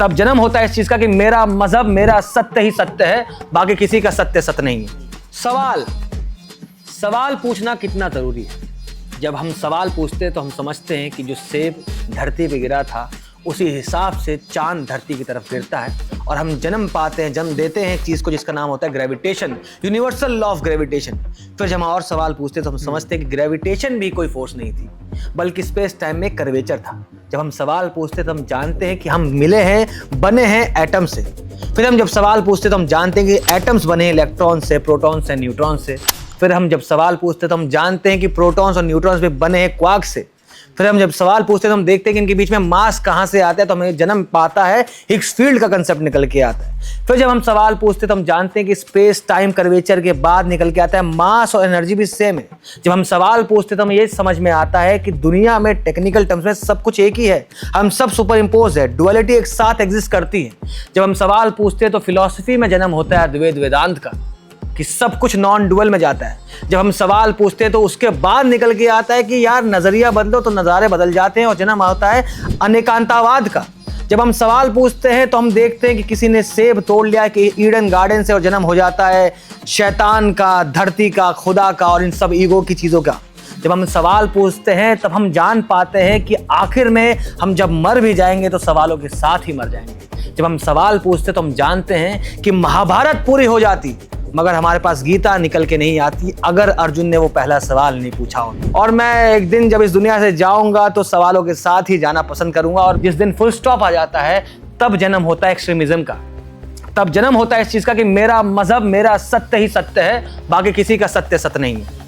तब जन्म होता है इस चीज का कि मेरा मजहब, मेरा सत्य ही सत्य है, बाकी किसी का सत्य सत्य नहीं है। सवाल पूछना कितना जरूरी है। जब हम सवाल पूछते हैं तो हम समझते हैं कि जो सेब धरती पे गिरा था उसी हिसाब से चांद धरती की तरफ गिरता है, और हम जन्म पाते हैं, जन्म देते हैं एक चीज को जिसका नाम होता है gravitation, universal law of gravitation. फिर जब हम और सवाल पूछते हैं तो हम समझते हैं कि ग्रेविटेशन भी कोई फोर्स नहीं थी, बल्कि स्पेस टाइम में कर्वेचर था। जब हम सवाल पूछते हैं तो हम जानते हैं कि हम मिले हैं, बने हैं एटम से। फिर हम जब सवाल पूछते हैं तो हम जानते हैं कि एटम्स बने हैं इलेक्ट्रॉन से, प्रोटॉन से, न्यूट्रॉन से। फिर हम जब सवाल पूछते हैं तो हम जानते हैं कि प्रोटॉन्स और न्यूट्रॉन्स भी बने हैं क्वार्क से। फिर हम जब सवाल पूछते हैं तो हम देखते हैं कि इनके बीच में मास कहाँ से आता है, तो हमें जन्म पाता है हिग्स फील्ड का कंसेप्ट निकल के आता है। फिर जब हम सवाल पूछते हैं तो हम जानते हैं कि स्पेस टाइम कर्वेचर के बाद निकल के आता है मास और एनर्जी भी सेम है। जब हम सवाल पूछते हैं तो हमें ये समझ में आता है कि दुनिया में टेक्निकल टर्म्स में सब कुछ एक ही है, हम सब सुपर इम्पोज है, डुअलिटी एक साथ एग्जिस्ट करती है। जब हम सवाल पूछते हैं तो फिलॉसफी में जन्म होता है अद्वैत वेदांत का, कि सब कुछ नॉन डुअल में जाता है। जब हम सवाल पूछते हैं तो उसके बाद निकल के आता है कि यार नजरिया बदलो तो नज़ारे बदल जाते हैं, और जन्म होता है अनेकांतावाद का। जब हम सवाल पूछते हैं तो हम देखते हैं कि किसी ने सेब तोड़ लिया कि ईडन गार्डन से, और जन्म हो जाता है शैतान का, धरती का, खुदा का और इन सब ईगो की चीज़ों का। जब हम सवाल पूछते हैं तब हम जान पाते हैं कि आखिर में हम जब मर भी जाएंगे तो सवालों के साथ ही मर जाएंगे। जब हम सवाल पूछते हैं तो हम जानते हैं कि महाभारत पूरी हो जाती मगर हमारे पास गीता निकल के नहीं आती अगर अर्जुन ने वो पहला सवाल नहीं पूछा हो। और मैं एक दिन जब इस दुनिया से जाऊंगा तो सवालों के साथ ही जाना पसंद करूंगा, और जिस दिन फुल स्टॉप आ जाता है तब जन्म होता है एक्सट्रीमिज्म का। तब जन्म होता है इस चीज का कि मेरा मजहब, मेरा सत्य ही सत्य है, बाकी किसी का सत्य सत्य नहीं है।